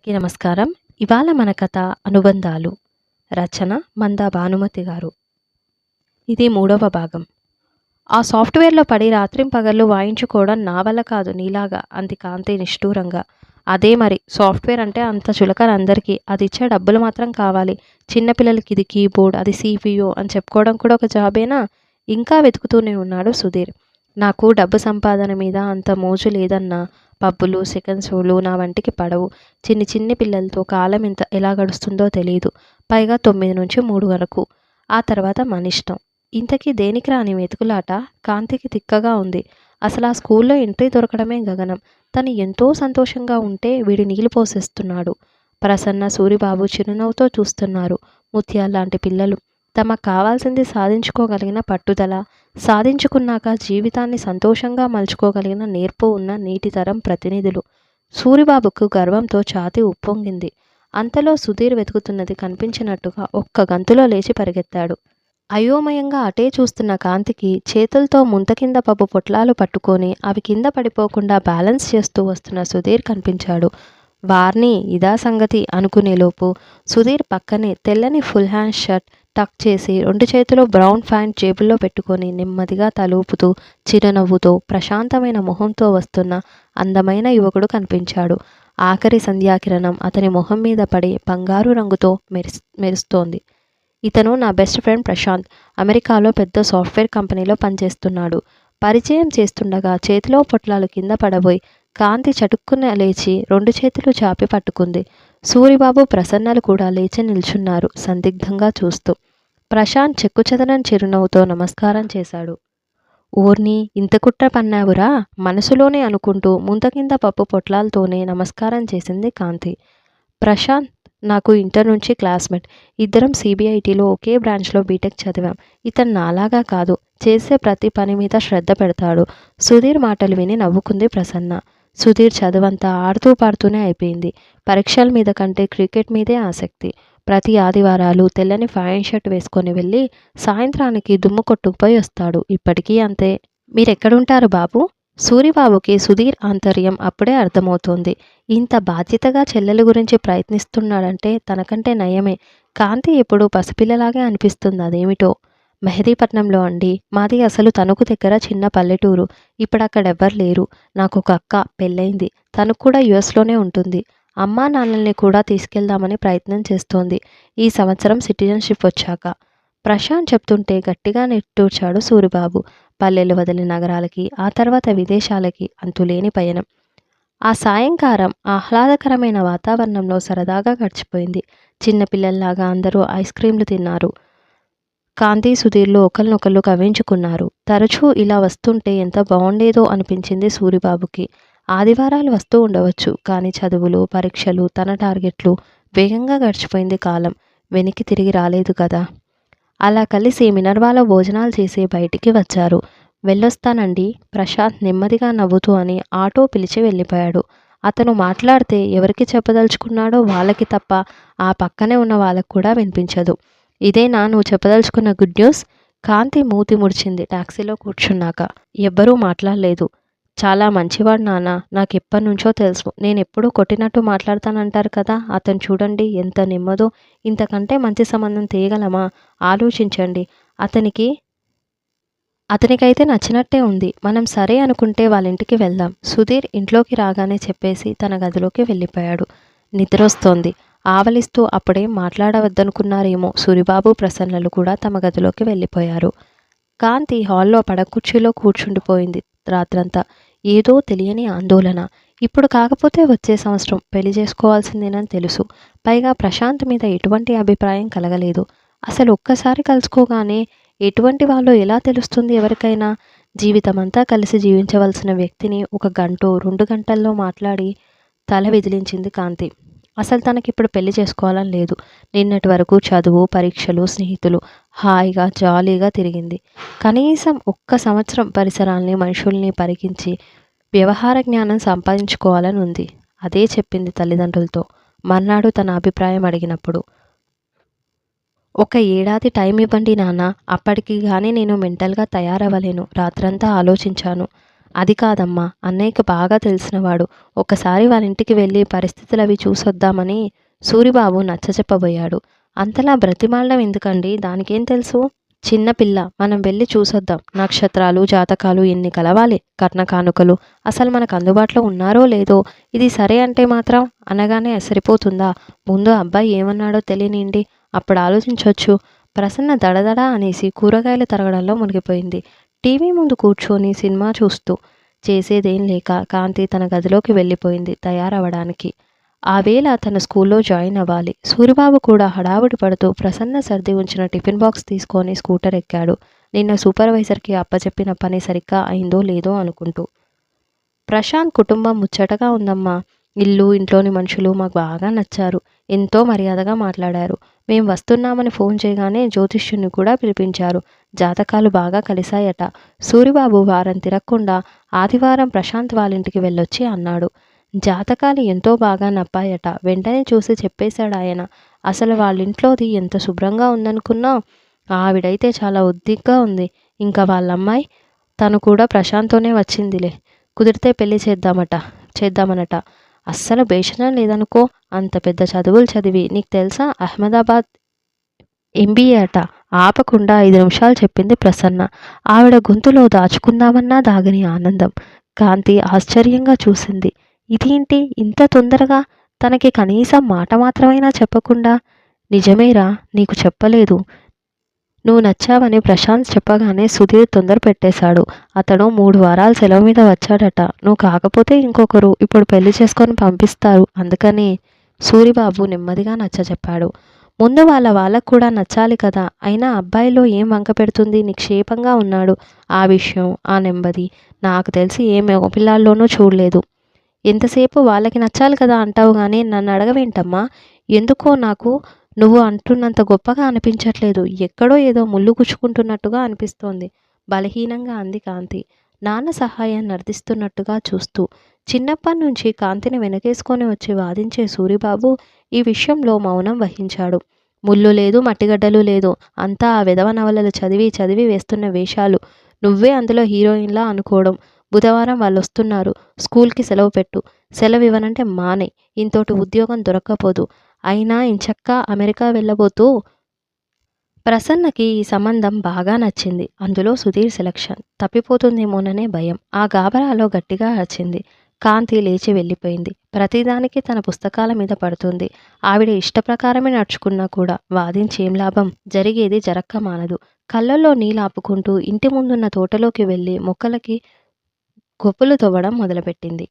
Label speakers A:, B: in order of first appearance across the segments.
A: అందరికీ నమస్కారం. ఇవాళ మన కథ అనుబంధాలు. రచన మందా భానుమతి గారు. ఇది 3వ భాగం. ఆ సాఫ్ట్‌వేర్‌లో పడి రాత్రింపగళ్ళు వాయించుకోవడం నా వల్ల కాదు నీలాగా అంది కాంతి నిష్ఠూరంగా. అదే మరి సాఫ్ట్‌వేర్ అంటే అంత చులకన అందరికీ. అదిచ్చే డబ్బులు మాత్రం కావాలి. చిన్న పిల్లలకి ఇది కీబోర్డ్, అది సీపీయూ అని చెప్పుకోవడం కూడా ఒక జాబేనా? ఇంకా వెతుకుతూనే ఉన్నాడు సుధీర్. నాకు డబ్బు సంపాదన మీద అంత మోజు లేదన్నా. పబ్బులు, సెకండ్ షోలు నా వంటికి పడవు. చిన్ని చిన్ని పిల్లలతో కాలం ఎలా గడుస్తుందో తెలీదు. పైగా 9-3 వరకు. ఆ తర్వాత మనిష్టం. ఇంతకీ దేనికిరా నీ వెతుకులాట? కాంతికి తిక్కగా ఉంది. అసలా స్కూల్లో ఎంట్రీ దొరకడమే గగనం. తను ఎంతో సంతోషంగా ఉంటే వీడు నీళ్లు పోసేస్తున్నాడు. ప్రసన్న, సూరిబాబు చిరునవ్వుతో చూస్తున్నారు. ముత్యాల్లాంటి పిల్లలు. తమకు కావాల్సింది సాధించుకోగలిగిన పట్టుదల, సాధించుకున్నాక జీవితాన్ని సంతోషంగా మలుచుకోగలిగిన నేర్పు ఉన్న నీటితరం ప్రతినిధులు. సూరిబాబుకు గర్వంతో ఛాతీ ఉప్పొంగింది. అంతలో సుధీర్ వెతుకుతున్నది కనిపించినట్టుగా ఒక్క గంతులో లేచి పరిగెత్తాడు. అయోమయంగా అటే చూస్తున్న కాంతికి చేతులతో ముంత కింద పప్పు పొట్లాలు పట్టుకొని అవి కింద పడిపోకుండా బ్యాలెన్స్ చేస్తూ వస్తున్న సుధీర్ కనిపించాడు. వార్ని ఇదా సంగతి అనుకునేలోపు సుధీర్ పక్కనే తెల్లని ఫుల్ హ్యాండ్ షర్ట్ టక్ చేసి 2 చేతులు బ్రౌన్ ప్యాంట్ జేబుల్లో పెట్టుకొని నెమ్మదిగా తలూపుతూ చిరునవ్వుతో ప్రశాంతమైన మొహంతో వస్తున్న అందమైన యువకుడు కనిపించాడు. ఆఖరి సంధ్యాకిరణం అతని మొహం మీద పడి బంగారు రంగుతో మెరుస్తోంది. ఇతను నా బెస్ట్ ఫ్రెండ్ ప్రశాంత్. అమెరికాలో పెద్ద సాఫ్ట్వేర్ కంపెనీలో పనిచేస్తున్నాడు. పరిచయం చేస్తుండగా చేతిలో పొట్లాలు కింద పడబోయి కాంతి చటుక్కున లేచి 2 చేతులు చాపి పట్టుకుంది. సూరిబాబు, ప్రసన్నలు కూడా లేచి నిల్చున్నారు సందిగ్ధంగా చూస్తూ. ప్రశాంత్ చెక్కుచెదరని చిరునవ్వుతో నమస్కారం చేశాడు. ఓర్ని ఇంత కుట్ర పన్నావురా మనసులోనే అనుకుంటూ ముంత కింద పప్పు పొట్లాలతోనే నమస్కారం చేసింది కాంతి. ప్రశాంత్ నాకు ఇంటర్ నుంచి క్లాస్మేట్. ఇద్దరం సిబిఐటిలో ఒకే బ్రాంచ్లో బీటెక్ చదివాం. ఇతను నాలాగా కాదు. చేసే ప్రతి పని మీద శ్రద్ధ పెడతాడు. సుధీర్ మాటలు విని నవ్వుకుంది ప్రసన్న. సుధీర్ చదువంతా ఆడుతూ పాడుతూనే అయిపోయింది. పరీక్షల మీద కంటే క్రికెట్ మీదే ఆసక్తి. ప్రతి ఆదివారాలు తెల్లని ప్యాంట్ షర్ట్ వేసుకొని వెళ్ళి సాయంత్రానికి దుమ్ము కొట్టుకుపోయి వస్తాడు. ఇప్పటికీ అంతే. మీరెక్కడుంటారు బాబు? సూరిబాబుకి సుధీర్ ఆంతర్యం అప్పుడే అర్థమవుతోంది. ఇంత బాధ్యతగా చెల్లెల గురించి ప్రయత్నిస్తున్నాడంటే తనకంటే నయమే. కాంతి ఎప్పుడూ పసిపిల్లలాగే అనిపిస్తుంది. అదేమిటో. మెహదీపట్నంలో అండి. మాది అసలు తణుకు దగ్గర చిన్న పల్లెటూరు. ఇప్పుడక్కడెవ్వరు లేరు. నాకొక అక్క పెళ్ళయింది. తను కూడా యుఎస్లోనే ఉంటుంది. అమ్మా నాన్నల్ని కూడా తీసుకెళ్దామని ప్రయత్నం చేస్తోంది ఈ సంవత్సరం సిటిజన్షిప్ వచ్చాక. ప్రశాంత్ చెప్తుంటే గట్టిగా నిట్టూర్చాడు సూరిబాబు. పల్లెలు వదిలి నగరాలకి, ఆ తర్వాత విదేశాలకి అంతులేని పయనం. ఆ సాయంకాలం ఆహ్లాదకరమైన వాతావరణంలో సరదాగా గడిచిపోయింది. చిన్నపిల్లల్లాగా అందరూ ఐస్ క్రీంలు తిన్నారు. కాంతి, సుధీర్లు ఒకరినొకళ్ళు కవ్వించుకున్నారు. తరచూ ఇలా వస్తుంటే ఎంత బాగుండేదో అనిపించింది సూరిబాబుకి. ఆదివారాలు వస్తూ ఉండవచ్చు. కానీ చదువులు, పరీక్షలు, తన టార్గెట్లు వేగంగా గడిచిపోయింది కాలం. వెనక్కి తిరిగి రాలేదు కదా. అలా కలిసి మినర్వాలో భోజనాలు చేసి బయటికి వచ్చారు. వెళ్ళొస్తానండి ప్రశాంత్ నెమ్మదిగా నవ్వుతూ అని ఆటో పిలిచి వెళ్ళిపోయాడు. అతను మాట్లాడితే ఎవరికి చెప్పదలుచుకున్నాడో వాళ్ళకి తప్ప ఆ పక్కనే ఉన్న వాళ్ళకు కూడా వినిపించదు. ఇదేనా నువ్వు చెప్పదలుచుకున్న గుడ్ న్యూస్? కాంతి మూతి ముడిచింది టాక్సీలో కూర్చున్నాక. ఎవ్వరూ మాట్లాడలేదు. చాలా మంచివాడు నాన్న. నాకెప్పటినుంచో తెలుసు. నేనెప్పుడూ కొట్టినట్టు మాట్లాడతానంటారు కదా. అతను చూడండి ఎంత నెమ్మదో. ఇంతకంటే మంచి సంబంధం తేగలమా? ఆలోచించండి. అతనికైతే నచ్చినట్టే ఉంది. మనం సరే అనుకుంటే వాళ్ళింటికి వెళ్దాం. సుధీర్ ఇంట్లోకి రాగానే చెప్పేసి తన గదిలోకి వెళ్ళిపోయాడు. నిద్రొస్తోంది. ఆవలిస్తూ అప్పుడేం మాట్లాడవద్దనుకున్నారేమో సూరిబాబు, ప్రసన్నలు కూడా తమ గదిలోకి వెళ్ళిపోయారు. కాంతి హాల్లో పడకుర్చీలో కూర్చుండిపోయింది రాత్రంతా. ఏదో తెలియని ఆందోళన. ఇప్పుడు కాకపోతే వచ్చే సంవత్సరం పెళ్లి చేసుకోవాల్సిందేనని తెలుసు. పైగా ప్రశాంత్ మీద ఎటువంటి అభిప్రాయం కలగలేదు. అసలు ఒక్కసారి కలుసుకోగానే ఎటువంటి వాళ్ళో ఎలా తెలుస్తుంది ఎవరికైనా? జీవితమంతా కలిసి జీవించవలసిన వ్యక్తిని 1 గంటో 2 గంటల్లో మాట్లాడి తల విదిలించింది కాంతి. అసలు తనకిప్పుడు పెళ్లి చేసుకోవాలని లేదు. నిన్నటి వరకు చదువు, పరీక్షలు, స్నేహితులు హాయిగా జాలీగా తిరిగింది. కనీసం 1 సంవత్సరం పరిసరాల్ని, మనుషుల్ని పరికించి వ్యవహార జ్ఞానం సంపాదించుకోవాలని ఉంది. అదే చెప్పింది తల్లిదండ్రులతో. మర్నాడు తన అభిప్రాయం అడిగినప్పుడు. 1 ఏడాది టైం ఇవ్వండి నాన్న. అప్పటికి గానీ నేను మెంటల్గా తయారవ్వలేను. రాత్రంతా ఆలోచించాను. అది కాదమ్మా, అన్నయ్యకి బాగా తెలిసినవాడు. ఒక్కసారి వాళ్ళ ఇంటికి వెళ్ళి పరిస్థితులవి చూసొద్దామని సూరిబాబు నచ్చచెప్పబోయాడు. అంతలా బ్రతిమాలడం ఎందుకండి, దానికేం తెలుసు? చిన్న పిల్ల, మనం వెళ్ళి చూసొద్దాం. నక్షత్రాలు, జాతకాలు ఎన్ని కలవాలి, కట్న కానుకలు అసలు మనకు అందుబాటులో ఉన్నారో లేదో, ఇది సరే అంటే మాత్రం అనగానే సరిపోతుందా? ముందు అబ్బాయి ఏమన్నాడో తెలియనిండి, అప్పుడు ఆలోచించొచ్చు. ప్రసన్న దడదడ అనేసి కూరగాయలు తరగడంలో మునిగిపోయింది. టీవీ ముందు కూర్చొని సినిమా చూస్తూ చేసేదేం లేక కాంతి తన గదిలోకి వెళ్ళిపోయింది తయారవడానికి. ఆ వేళ తన స్కూల్లో జాయిన్ అవ్వాలి. సూరిబాబు కూడా హడావుడి పడుతూ ప్రసన్న సర్ది ఉంచిన టిఫిన్ బాక్స్ తీసుకొని స్కూటర్ ఎక్కాడు. నిన్న సూపర్వైజర్కి అప్పచెప్పిన పని సరిగ్గా అయిందో లేదో అనుకుంటూ. ప్రశాంత్ కుటుంబం ముచ్చటగా ఉందమ్మా. ఇల్లు, ఇంట్లోని మనుషులు మాకు బాగా నచ్చారు. ఎంతో మర్యాదగా మాట్లాడారు. మేం వస్తున్నామని ఫోన్ చేయగానే జ్యోతిష్యుని కూడా పిలిపించారు. జాతకాలు బాగా కలిశాయట. సూరిబాబు వారం తిరగకుండా ఆదివారం ప్రశాంత్ వాళ్ళింటికి వెళ్ళొచ్చి అన్నాడు. జాతకాలు ఎంతో బాగా నప్పాయట. వెంటనే చూసి చెప్పేశాడాయన. అసలు వాళ్ళింట్లోది ఎంత శుభ్రంగా ఉందనుకున్నావు? ఆవిడైతే చాలా ఉద్దిగ్గా ఉంది. ఇంకా వాళ్ళమ్మాయి, తను కూడా ప్రశాంత్తోనే వచ్చిందిలే. కుదిరితే పెళ్లి చేద్దామనట. అస్సలు భేషణం లేదనుకో. అంత పెద్ద చదువులు చదివి, నీకు తెలుసా అహ్మదాబాద్ ఎంబీఏ అట. ఆపకుండా 5 నిమిషాలు చెప్పింది ప్రసన్న. ఆవిడ గొంతులో దాచుకుందామన్నా దాగని ఆనందం. కాంతి ఆశ్చర్యంగా చూసింది. ఇదేంటి ఇంత తొందరగా? తనకి కనీసం మాట మాత్రమైనా చెప్పకుండా. నిజమేరా, నీకు చెప్పలేదు. నువ్వు నచ్చావని ప్రశాంత్ చెప్పగానే సుధీర్ తొందర పెట్టేశాడు. అతడు 3 వారాలు సెలవు మీద వచ్చాడట. నువ్వు కాకపోతే ఇంకొకరు ఇప్పుడు పెళ్లి చేసుకొని పంపిస్తారు. అందుకని సూరిబాబు నెమ్మదిగా నచ్చచెప్పాడు. ముందు వాళ్ళకు కూడా నచ్చాలి కదా. అయినా అబ్బాయిలో ఏం వంక పెడుతుంది? నిక్షేపంగా ఉన్నాడు. ఆ విషయం, ఆ నెమ్మది నాకు తెలిసి ఏ మగపిల్లాల్లోనూ చూడలేదు. ఎంతసేపు వాళ్ళకి నచ్చాలి కదా అంటావు కానీ నన్ను అడగవేంటమ్మా? ఎందుకో నాకు నువ్వు అంటున్నంత గొప్పగా అనిపించట్లేదు. ఎక్కడో ఏదో ముళ్ళు గుచ్చుకుంటున్నట్టుగా అనిపిస్తోంది, బలహీనంగా అంది కాంతి నాన్న సహాయాన్ని అర్థిస్తున్నట్టుగా చూస్తూ. చిన్నప్పటి నుంచి కాంతిని వెనకేసుకొని వచ్చి వాదించే సూరిబాబు ఈ విషయంలో మౌనం వహించాడు. ముళ్ళు లేదు, మట్టిగడ్డలు లేదు. అంతా ఆ విధవ నవలలు చదివి వేస్తున్న వేషాలు. నువ్వే అందులో హీరోయిన్లా అనుకోవడం. బుధవారం వాళ్ళు వస్తున్నారు. స్కూల్కి సెలవు పెట్టు. సెలవు ఇవ్వనంటే మానే. ఇంతోటి ఉద్యోగం దొరక్కపోదు. అయినా ఇంచక్కా అమెరికా వెళ్ళబోతూ. ప్రసన్నకి ఈ సంబంధం బాగా నచ్చింది. అందులో సుధీర్ సెలక్షన్ తప్పిపోతుందేమోననే భయం. ఆ గాబరాలో గట్టిగా అరిచింది. కాంతి లేచి వెళ్ళిపోయింది. ప్రతిదానికి తన పుస్తకాల మీద పడుతుంది. ఆవిడ ఇష్టప్రకారమే నడుచుకున్నా కూడా వాదించి ఏం లాభం? జరిగేది జరక్క మానదు. కళ్ళల్లో నీళ్ళాపుకుంటూ ఇంటి ముందున్న తోటలోకి వెళ్ళి మొక్కలకి గొప్పులు తవ్వడం మొదలుపెట్టింది.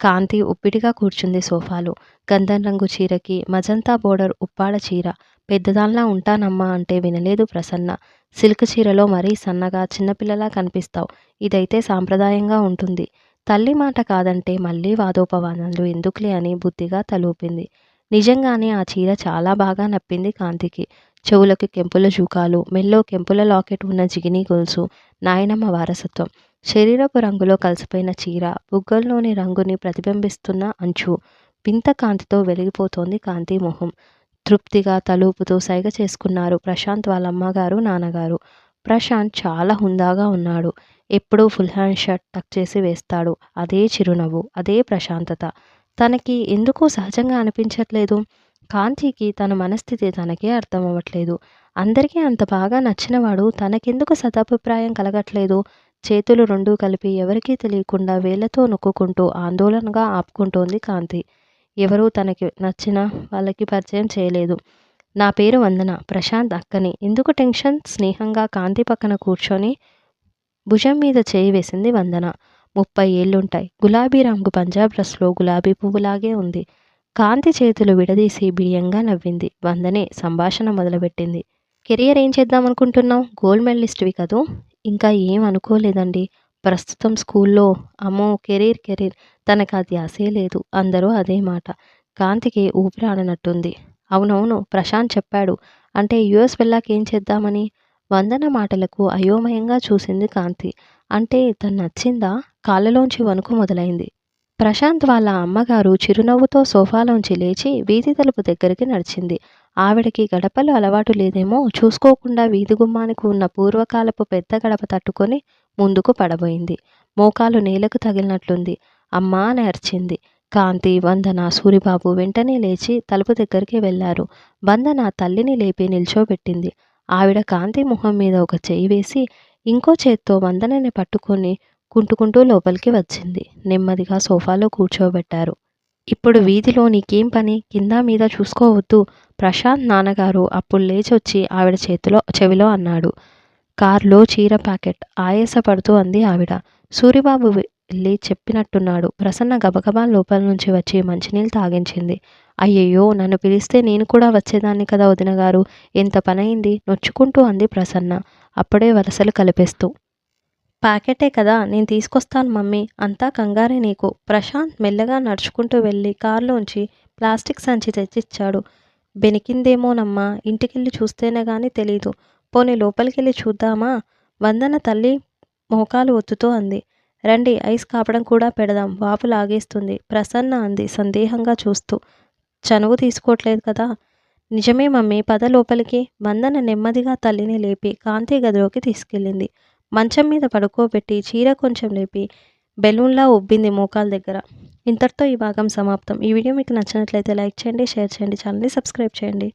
A: కాంతి ఉప్పిటిగా కూర్చుంది సోఫాలో. గంధం రంగు చీరకి మజంతా బోర్డర్ ఉప్పాడ చీర. పెద్దదాన్లా ఉంటానమ్మా అంటే వినలేదు ప్రసన్న. సిల్క్ చీరలో మరీ సన్నగా చిన్నపిల్లలా కనిపిస్తావు. ఇదైతే సాంప్రదాయంగా ఉంటుంది. తల్లి మాట కాదంటే మళ్ళీ వాదోపవాదనలు ఎందుకులే అని బుద్ధిగా తలూపింది. నిజంగానే ఆ చీర చాలా బాగా నప్పింది కాంతికి. చెవులకు కెంపుల జూకాలు, మెల్లో కెంపుల లాకెట్ ఉన్న జిగినీ గొలుసు, నాయనమ్మ వారసత్వం. శరీరపు రంగులో కలిసిపోయిన చీర, బుగ్గల్లోని రంగుని ప్రతిబింబిస్తున్న అంచు. వింత కాంతితో వెలిగిపోతోంది కాంతి మొహం. తృప్తిగా తలూపుతూ సైగ చేసుకున్నారు ప్రశాంత్ వాళ్ళ అమ్మగారు, నాన్నగారు. ప్రశాంత్ చాలా హుందాగా ఉన్నాడు. ఎప్పుడూ ఫుల్ హ్యాండ్ షర్ట్ టక్ చేసి వేస్తాడు. అదే చిరునవ్వు, అదే ప్రశాంతత. తనకి ఎందుకో సహజంగా అనిపించట్లేదు. కాంతికి తన మనస్థితి తనకే అర్థం అవ్వట్లేదు. అందరికీ అంత బాగా నచ్చినవాడు తనకెందుకు సదభిప్రాయం కలగట్లేదు? చేతులు రెండూ కలిపి ఎవరికీ తెలియకుండా వేళ్లతో నొక్కుకుంటూ ఆందోళనగా ఆపుకుంటోంది కాంతి. ఎవరూ తనకి నచ్చిన వాళ్ళకి పరిచయం చేయలేదు. నా పేరు వందన, ప్రశాంత్ అక్కని. ఎందుకు టెన్షన్? స్నేహంగా కాంతి పక్కన కూర్చొని భుజం మీద చేయి వేసింది వందన. 30 ఏళ్లుంటాయి. గులాబీ రంగు పంజాబ్ డ్రెస్లో గులాబీ పువ్వులాగే ఉంది. కాంతి చేతులు విడదీసి బిడియంగా నవ్వింది. వందనే సంభాషణ మొదలుపెట్టింది. కెరియర్ ఏం చేద్దామనుకుంటున్నావు? గోల్డ్ మెడలిస్ట్వి కదూ? ఇంకా ఏం అనుకోలేదండి. ప్రస్తుతం స్కూల్లో. అమ్మో, కెరీర్ తనకు అది ఆశే లేదు. అందరూ అదే మాట. కాంతికి ఊపిరాడనట్టుంది. అవునవును, ప్రశాంత్ చెప్పాడు. అంటే యుఎస్ వెళ్ళాక ఏం చేద్దామని? వందన మాటలకు అయోమయంగా చూసింది కాంతి. అంటే తను నచ్చిందా? కాళ్ళలోంచి వణుకు మొదలైంది. ప్రశాంత్ వాళ్ళ అమ్మగారు చిరునవ్వుతో సోఫాలోంచి లేచి వీధి తలుపు దగ్గరికి నడిచింది. ఆవిడకి గడపలు అలవాటు లేదేమో, చూసుకోకుండా వీధి గుమ్మానికి ఉన్న పూర్వకాలపు పెద్ద గడప తట్టుకొని ముందుకు పడబోయింది. మోకాలు నేలకు తగిలినట్లుంది. అమ్మా అని అరిచింది. కాంతి, వందన, సూరిబాబు వెంటనే లేచి తలుపు దగ్గరికి వెళ్లారు. వందన తల్లిని లేపి నిల్చోబెట్టింది. ఆవిడ కాంతి మొహం మీద ఒక చెయ్యి వేసి ఇంకో చేత్తో వందనని పట్టుకొని కుంటుకుంటూ లోపలికి వచ్చింది. నెమ్మదిగా సోఫాలో కూర్చోబెట్టారు. ఇప్పుడు వీధిలో నీకేం పని? కింద మీద చూసుకోవద్దు. ప్రశాంత్ నాన్నగారు అప్పుడు లేచొచ్చి ఆవిడ చెవిలో అన్నాడు. కారులో చీర ప్యాకెట్ ఆయాసపడుతూ అంది ఆవిడ. సూరిబాబు వెళ్ళి చెప్పినట్టున్నాడు. ప్రసన్న గబగబా లోపల నుంచి వచ్చి మంచినీళ్ళు తాగించింది. అయ్యయ్యో, నన్ను పిలిస్తే నేను కూడా వచ్చేదాన్ని కదా వదినగారు. ఎంత పనయింది నొచ్చుకుంటూ అంది ప్రసన్న అప్పుడే వరసలు కలిపేస్తూ. ప్యాకెటే కదా, నేను తీసుకొస్తాను మమ్మీ. అంతా కంగారే నీకు. ప్రశాంత్ మెల్లగా నడుచుకుంటూ వెళ్ళి కారులోంచి ప్లాస్టిక్ సంచి తెచ్చిచ్చాడు. బెనికిందేమోనమ్మా, ఇంటికెళ్ళి చూస్తేనే గాని తెలీదు. పోనీ లోపలికెళ్ళి చూద్దామా? వందన తల్లి మోకాలు ఒత్తుతూ అంది. రండి, ఐస్ కాపడం కూడా పెడదాం, వాపు లాగేస్తుంది ప్రసన్న అంది సందేహంగా చూస్తూ. చనువు తీసుకోవట్లేదు కదా? నిజమే మమ్మీ, పద లోపలికి. వందన నెమ్మదిగా తల్లిని లేపి కాంతి గదిలోకి తీసుకెళ్ళింది. మంచం మీద పడుకోబెట్టి చీర కొంచెం లేపి బెలూన్లా ఉబ్బింది మోకాల దగ్గర. ఇంతటితో ఈ భాగం సమాప్తం. ఈ వీడియో మీకు నచ్చినట్లయితే లైక్ చేయండి, షేర్ చేయండి, ఛానల్ని సబ్స్క్రైబ్ చేయండి.